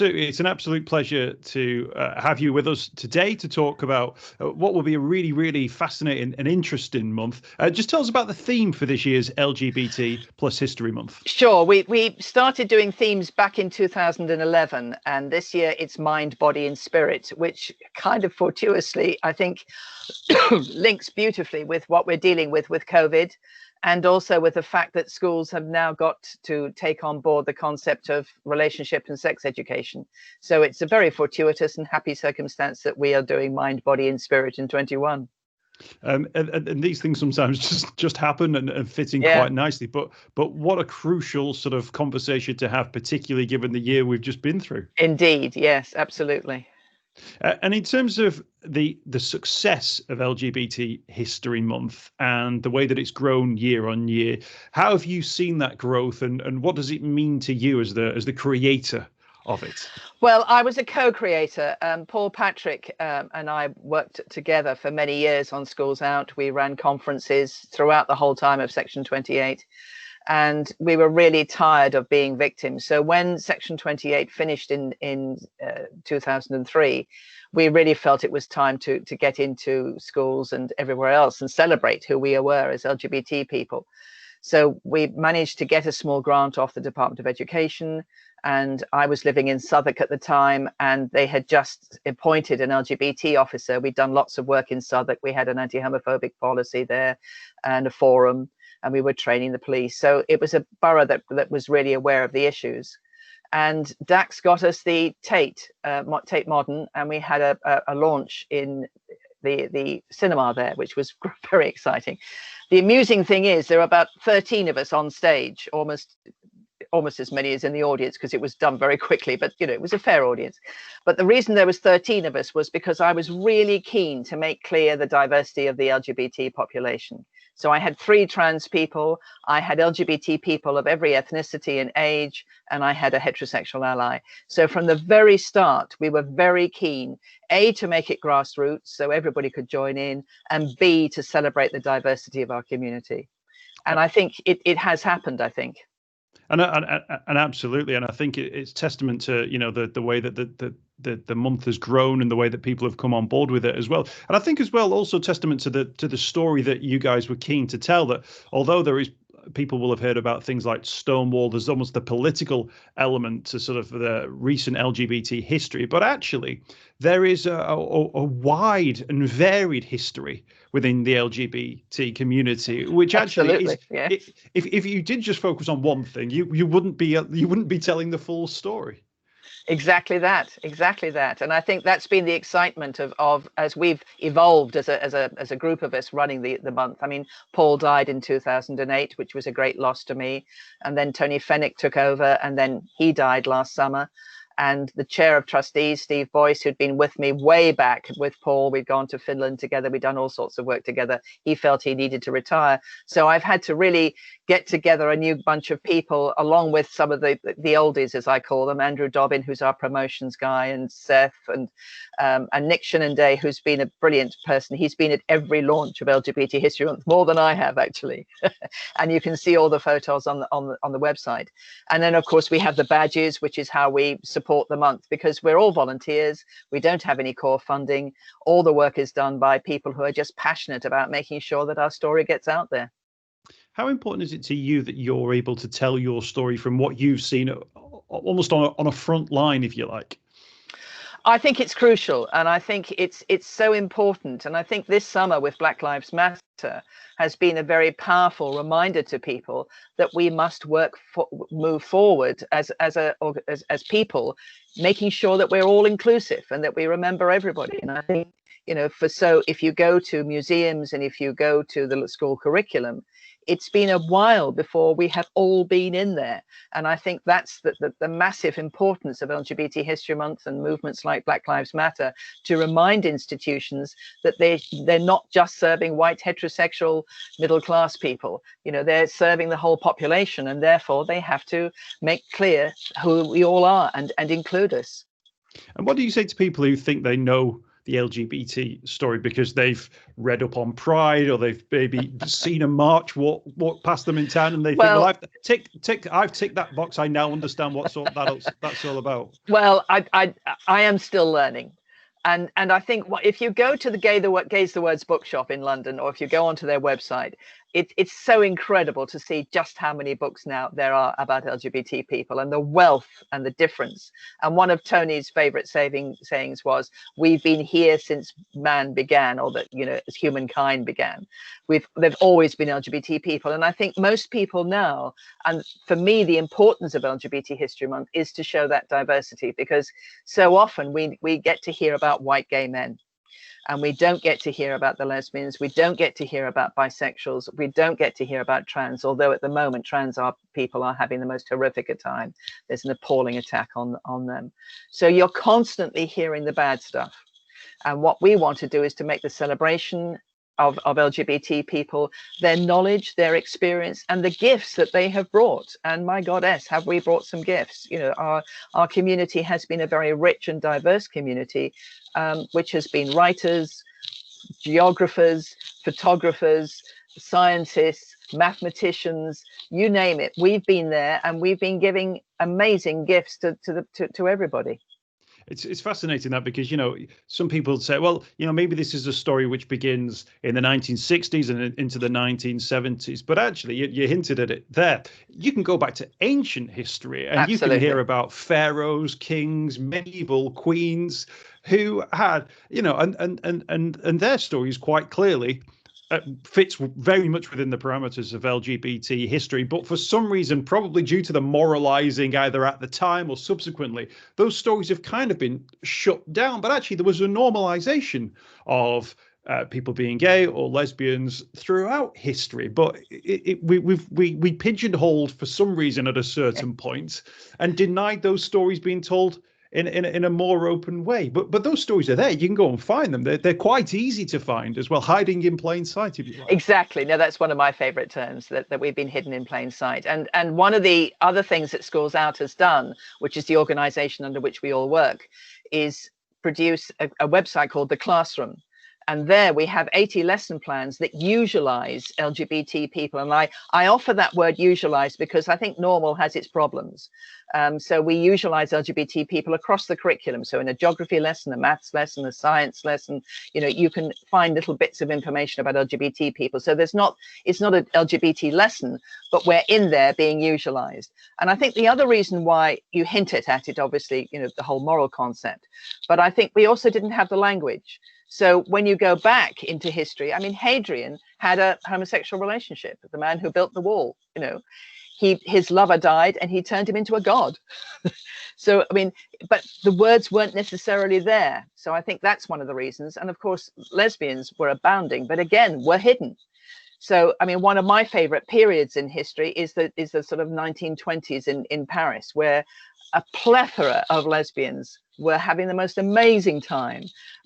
It's an absolute pleasure to have you with us today to talk about what will be a really, really fascinating and interesting month. Just tell us about the theme for this year's LGBT plus History Month. Sure. We started doing themes back in 2011, and this year it's mind, body and spirit, which kind of fortuitously, I think, links beautifully with what we're dealing with COVID. And also with the fact that schools have now got to take on board the concept of relationship and sex education. So it's a very fortuitous and happy circumstance that we are doing mind, body and spirit in 21. And these things sometimes just happen and fit in quite nicely. But what a crucial sort of conversation to have, particularly given the year we've just been through. Indeed. Yes, absolutely. And in terms of the success of LGBT History Month and the way that it's grown year on year, how have you seen that growth, and what does it mean to you as the creator of it? Well, I was a co-creator. Paul Patrick and I worked together for many years on Schools Out. We ran conferences throughout the whole time of Section 28. And we were really tired of being victims. So when Section 28 finished in 2003, we really felt it was time to get into schools and everywhere else and celebrate who we were as LGBT people. So we managed to get a small grant off the Department of Education. And I was living in Southwark at the time, and they had just appointed an LGBT officer. We'd done lots of work in Southwark. We had an anti-homophobic policy there and a forum, and we were training the police. So it was a borough that was really aware of the issues. And Dax got us the Tate Modern, and we had a launch in the cinema there, which was very exciting. The amusing thing is there are about 13 of us on stage, almost as many as in the audience, because it was done very quickly, but it was a fair audience. But the reason there was 13 of us was because I was really keen to make clear the diversity of the LGBT population. So I had 3 trans people, I had LGBT people of every ethnicity and age, and I had a heterosexual ally. So from the very start, we were very keen, A, to make it grassroots so everybody could join in, and B, to celebrate the diversity of our community. And I think it has happened, I think. And absolutely, and I think it's testament to the way that the month has grown and the way that people have come on board with it as well. And I think as well also testament to the story that you guys were keen to tell, that although there is, people will have heard about things like Stonewall, there's almost the political element to sort of the recent LGBT history, but actually there is a wide and varied history within the LGBT community, which actually is, if you did just focus on one thing, you wouldn't be telling the full story. Exactly that. And I think that's been the excitement of as we've evolved as a group of us running the month. I mean, Paul died in 2008, which was a great loss to me. And then Tony Fennick took over, and then he died last summer. And the chair of trustees, Steve Boyce, who'd been with me way back with Paul, we'd gone to Finland together, we'd done all sorts of work together. He felt he needed to retire. So I've had to really get together a new bunch of people, along with some of the oldies, as I call them, Andrew Dobbin, who's our promotions guy, and Seth, and Nick Shenanday, who's been a brilliant person. He's been at every launch of LGBT History Month, more than I have, actually. And you can see all the photos on the website. And then, of course, we have the badges, which is how we support the month, because we're all volunteers. We don't have any core funding. All the work is done by people who are just passionate about making sure that our story gets out there. How important is it to you that you're able to tell your story from what you've seen, almost on a front line, if you like? I think it's crucial, and I think it's so important. And I think this summer with Black Lives Matter has been a very powerful reminder to people that we must move forward as people, making sure that we're all inclusive and that we remember everybody. And I think, if you go to museums and if you go to the school curriculum, it's been a while before we have all been in there. And I think that's the massive importance of LGBT History Month and movements like Black Lives Matter, to remind institutions that they're not just serving white heterosexual middle class people. They're serving the whole population, and therefore they have to make clear who we all are and include us. And what do you say to people who think they know the LGBT story because they've read up on Pride, or they've maybe seen a march walk past them in town, and they think, well, I've ticked that box. I now understand that's all about. Well, I am still learning. And I think if you go to the Gaze the Words bookshop in London, or if you go onto their website, it's so incredible to see just how many books now there are about LGBT people, and the wealth and the difference. And one of Tony's favorite sayings was, "We've been here since man began," or that, as humankind began. There've always been LGBT people. And I think most people now, and for me, the importance of LGBT History Month is to show that diversity, because so often we get to hear about white gay men, and we don't get to hear about the lesbians. We don't get to hear about bisexuals. We don't get to hear about trans, although at the moment trans people are having the most horrific a time. There's an appalling attack on them. So you're constantly hearing the bad stuff. And what we want to do is to make the celebration of LGBT people, their knowledge, their experience, and the gifts that they have brought. And my goddess, have we brought some gifts? Our community has been a very rich and diverse community, which has been writers, geographers, photographers, scientists, mathematicians, you name it. We've been there, and we've been giving amazing gifts to everybody. It's fascinating that, because, some people say, well, maybe this is a story which begins in the 1960s and into the 1970s. But actually, you hinted at it there. You can go back to ancient history, and Absolutely. You can hear about pharaohs, kings, medieval queens who had, and their stories quite clearly fits very much within the parameters of LGBT history. But for some reason, probably due to the moralizing either at the time or subsequently, those stories have kind of been shut down. But actually, there was a normalization of people being gay or lesbians throughout history. But we pigeonholed for some reason at a certain point and denied those stories being told in a more open way. But those stories are there. You can go and find them. They're quite easy to find as well, hiding in plain sight, if you like. Exactly. No, that's one of my favorite terms, that we've been hidden in plain sight. And one of the other things that Schools Out has done, which is the organization under which we all work, is produce a website called The Classroom. And there we have 80 lesson plans that usualize LGBT people. And I offer that word usualize because I think normal has its problems. So we usualize LGBT people across the curriculum. So in a geography lesson, a maths lesson, a science lesson, you can find little bits of information about LGBT people. So it's not an LGBT lesson, but we're in there being usualized. And I think the other reason why you hinted at it, obviously, the whole moral concept, but I think we also didn't have the language. So when you go back into history, I mean, Hadrian had a homosexual relationship with the man who built the wall. His lover died and he turned him into a god. So, I mean, but the words weren't necessarily there. So I think that's one of the reasons. And of course, lesbians were abounding, but again, were hidden. So, I mean, one of my favorite periods in history is the sort of 1920s in Paris, where a plethora of lesbians were having the most amazing time,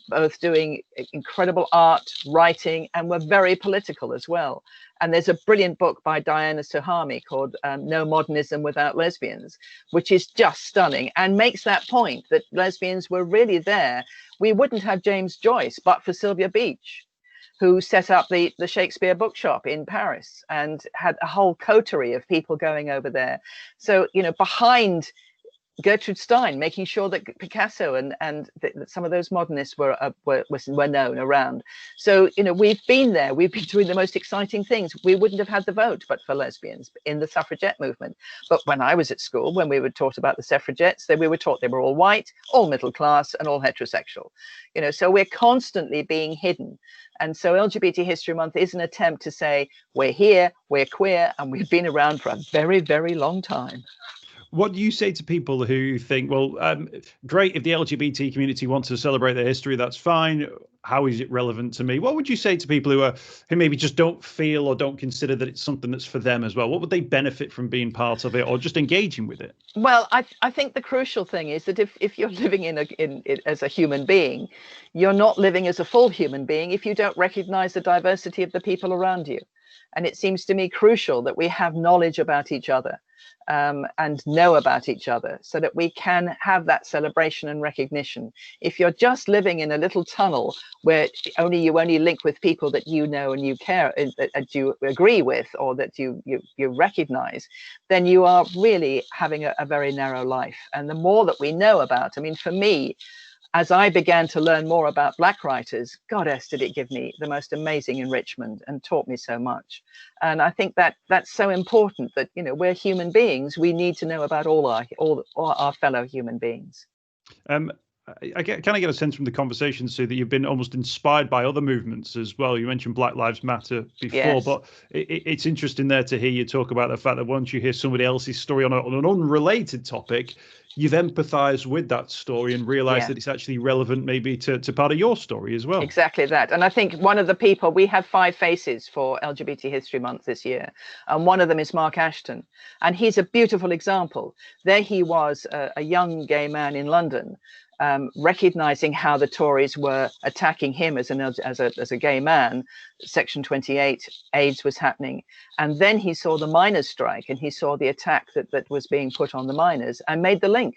both doing incredible art, writing, and were very political as well. And there's a brilliant book by Diana Suhami called No Modernism Without Lesbians, which is just stunning and makes that point that lesbians were really there. We wouldn't have James Joyce but for Sylvia Beach, who set up the Shakespeare bookshop in Paris and had a whole coterie of people going over there. So, behind Gertrude Stein, making sure that Picasso and that some of those modernists were known around. So, we've been there. We've been doing the most exciting things. We wouldn't have had the vote but for lesbians in the suffragette movement. But when I was at school, when we were taught about the suffragettes, we were taught they were all white, all middle class, and all heterosexual. So we're constantly being hidden. And so LGBT History Month is an attempt to say, we're here, we're queer, and we've been around for a very, very long time. What do you say to people who think, well, great, if the LGBT community wants to celebrate their history, that's fine. How is it relevant to me? What would you say to people who maybe just don't feel or don't consider that it's something that's for them as well? What would they benefit from being part of it or just engaging with it? Well, I think the crucial thing is that if you're living in as a human being, you're not living as a full human being if you don't recognize the diversity of the people around you. And it seems to me crucial that we have knowledge about each other. and know about each other, so that we can have that celebration and recognition. If you're just living in a little tunnel where you only link with people that you know and you care, that you agree with, or that you recognize, then you are really having a very narrow life. And the more that we know about, I mean, for me, as I began to learn more about Black writers, goddess, did it give me the most amazing enrichment and taught me so much. And I think that that's so important, that, you know, we're human beings. We need to know about all our fellow human beings. Kind of get a sense from the conversation, Sue, that you've been almost inspired by other movements as well. You mentioned Black Lives Matter before, yes. But it's interesting there to hear you talk about the fact that once you hear somebody else's story on an unrelated topic, you've empathized with that story and realized that it's actually relevant maybe to part of your story as well. Exactly that. And I think one of the people, we have 5 faces for LGBT History Month this year, and one of them is Mark Ashton, and he's a beautiful example. There he was, a young gay man in London, recognizing how the Tories were attacking him as a gay man. Section 28, AIDS was happening. And then he saw the miners' strike, and he saw the attack that was being put on the miners, and made the link.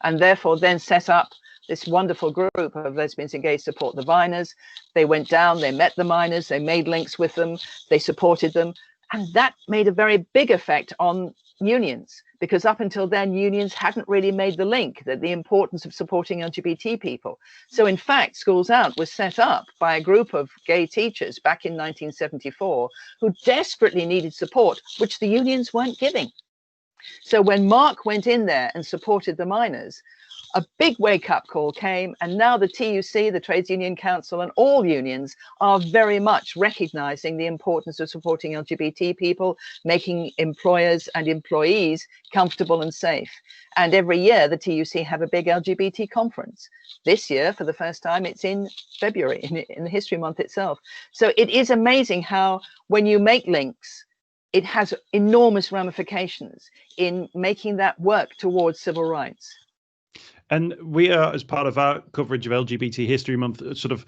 And therefore then set up this wonderful group of lesbians and gays support the miners. They went down, they met the miners, they made links with them, they supported them. And that made a very big effect on unions, because up until then, unions hadn't really made the link, that the importance of supporting LGBT people. So in fact, Schools Out was set up by a group of gay teachers back in 1974 who desperately needed support, which the unions weren't giving. So when Mark went in there and supported the miners, a big wake-up call came, and now the TUC, the Trades Union Council, and all unions are very much recognizing the importance of supporting LGBT people, making employers and employees comfortable and safe. And every year, the TUC have a big LGBT conference. This year, for the first time, it's in February, in the History Month itself. So it is amazing how, when you make links, it has enormous ramifications in making that work towards civil rights. And we are, as part of our coverage of LGBT History Month, sort of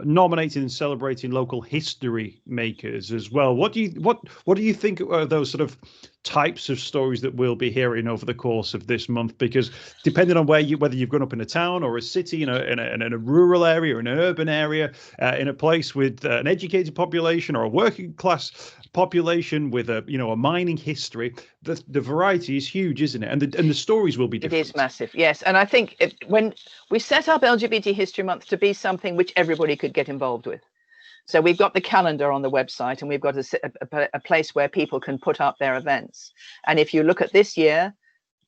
nominating and celebrating local history makers as well. What do you think are those sort of types of stories that we'll be hearing over the course of this month? Because depending on whether you've grown up in a town or a city, in a rural area or in an urban area, in a place with an educated population or a working class population with a mining history, the variety is huge, isn't it? And the stories will be different. It is massive, yes. And I think when we set up LGBT History Month to be something which everybody could get involved with. So we've got the calendar on the website, and we've got a place where people can put up their events. And if you look at this year,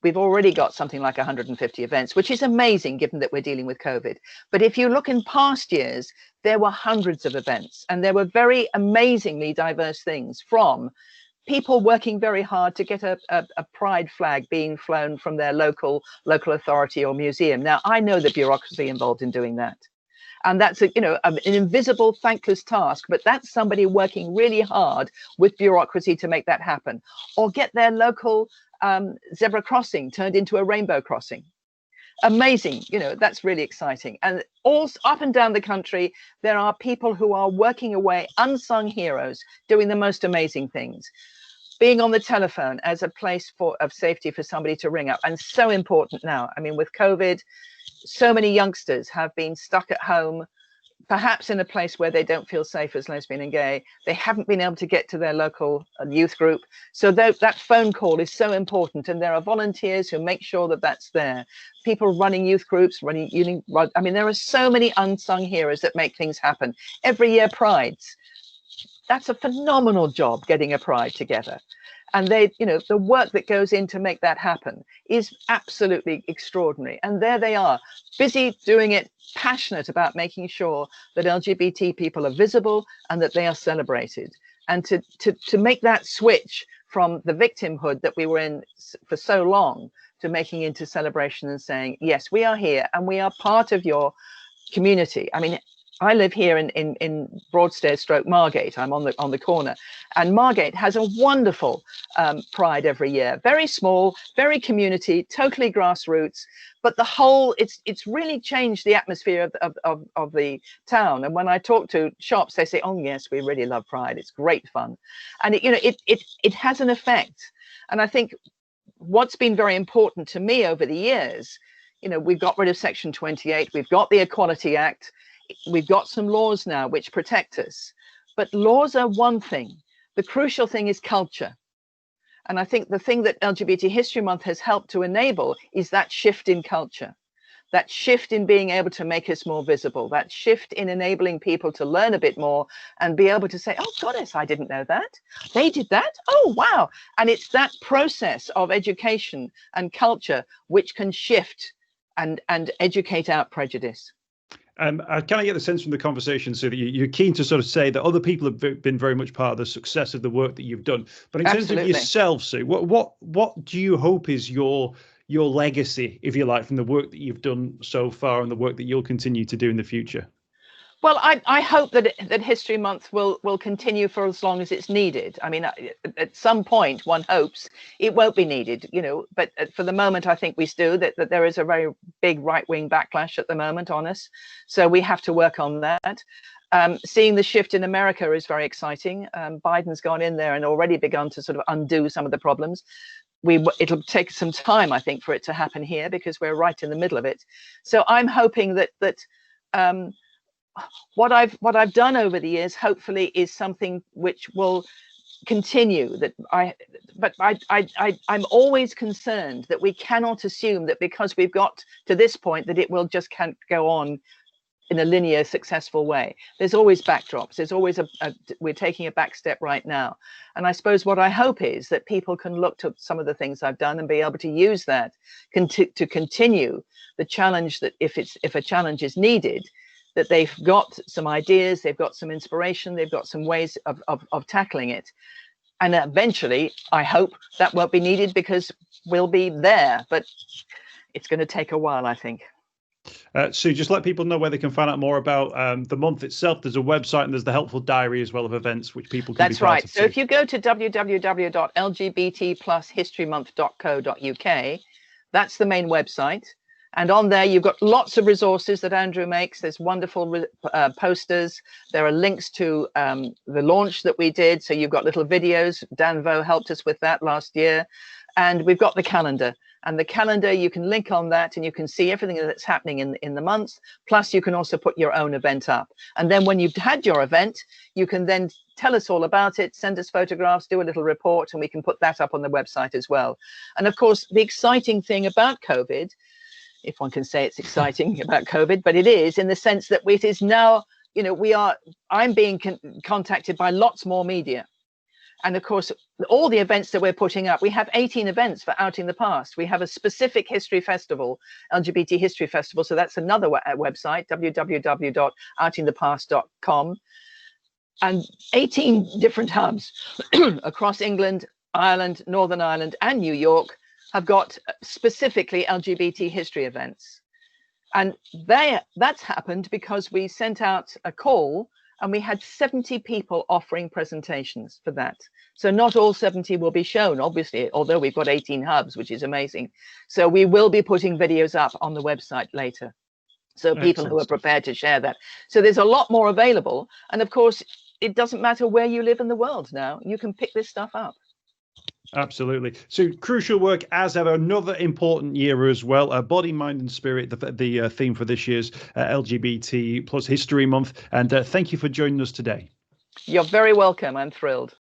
we've already got something like 150 events, which is amazing given that we're dealing with COVID. But if you look in past years, there were hundreds of events, and there were very amazingly diverse things, from people working very hard to get a pride flag being flown from their local authority or museum. Now, I know the bureaucracy involved in doing that. And that's an invisible, thankless task, but that's somebody working really hard with bureaucracy to make that happen. Or get their local zebra crossing turned into a rainbow crossing. Amazing, that's really exciting. And all up and down the country, there are people who are working away, unsung heroes, doing the most amazing things. Being on the telephone as a place of safety for somebody to ring up, and so important now. I mean, with COVID, so many youngsters have been stuck at home, perhaps in a place where they don't feel safe as lesbian and gay. They haven't been able to get to their local youth group. So that phone call is so important. And there are volunteers who make sure that that's there. People running youth groups, I mean, there are so many unsung heroes that make things happen. Every year, Prides. That's a phenomenal job, getting a Pride together. And the work that goes in to make that happen is absolutely extraordinary. And there they are, busy doing it, passionate about making sure that LGBT people are visible and that they are celebrated. And to make that switch from the victimhood that we were in for so long to making into celebration and saying, yes, we are here and we are part of your community. I mean, I live here in Broadstairs / Margate. I'm on the corner, and Margate has a wonderful Pride every year. Very small, very community, totally grassroots. But the whole, it's really changed the atmosphere of the town. And when I talk to shops, they say, "Oh yes, we really love Pride. It's great fun," and it has an effect. And I think what's been very important to me over the years, we've got rid of Section 28, we've got the Equality Act, we've got some laws now which protect us. But laws are one thing. The crucial thing is culture. And I think the thing that LGBT History Month has helped to enable is that shift in culture, that shift in being able to make us more visible, that shift in enabling people to learn a bit more and be able to say, oh, goddess, I didn't know that. They did that. Oh, wow. And it's that process of education and culture which can shift and educate out prejudice. Can I get the sense from the conversation, so that you're keen to sort of say that other people have been very much part of the success of the work that you've done, but in terms of yourself, Sue, what do you hope is your legacy, if you like, from the work that you've done so far and the work that you'll continue to do in the future? Well, I hope that History Month will continue for as long as it's needed. I mean, at some point, one hopes it won't be needed, but for the moment, I think we do, that there is a very big right-wing backlash at the moment on us. So we have to work on that. Seeing the shift in America is very exciting. Biden's gone in there and already begun to sort of undo some of the problems. It'll take some time, I think, for it to happen here, because we're right in the middle of it. So I'm hoping that what I've done over the years, hopefully, is something which will continue. I'm always concerned that we cannot assume that because we've got to this point that it will just can't go on in a linear, successful way. There's always backdrops. There's always we're taking a back step right now. And I suppose what I hope is that people can look to some of the things I've done and be able to use that to continue the challenge, that if a challenge is needed, that they've got some ideas, they've got some inspiration, they've got some ways of tackling it. And eventually, I hope that won't be needed because we'll be there, but it's going to take a while, I think. Sue, just let people know where they can find out more about the month itself. There's a website and there's the helpful diary as well of events which people can be part of. That's right. So if you go to www.lgbtplushistorymonth.co.uk, that's the main website. And on there, you've got lots of resources that Andrew makes. There's wonderful posters. There are links to the launch that we did. So you've got little videos. Dan Vo helped us with that last year. And we've got the calendar. And the calendar, you can link on that and you can see everything that's happening in the month. Plus, you can also put your own event up. And then when you've had your event, you can then tell us all about it, send us photographs, do a little report, and we can put that up on the website as well. And of course, the exciting thing about COVID, if one can say it's exciting about COVID, but it is in the sense that it is now, I'm being contacted by lots more media. And of course, all the events that we're putting up, we have 18 events for Outing the Past. We have a specific history festival, LGBT History Festival. So that's another website, www.outingthepast.com. And 18 different hubs across England, Ireland, Northern Ireland, and New York have got specifically LGBT history events. And that's happened because we sent out a call and we had 70 people offering presentations for that. So not all 70 will be shown, obviously, although we've got 18 hubs, which is amazing. So we will be putting videos up on the website later. So people who are prepared to share that. So there's a lot more available. And of course, it doesn't matter where you live in the world now. You can pick this stuff up. Absolutely. So crucial work as ever. Another important year as well. Body, mind and spirit, the theme for this year's LGBT plus History Month. And thank you for joining us today. You're very welcome. I'm thrilled.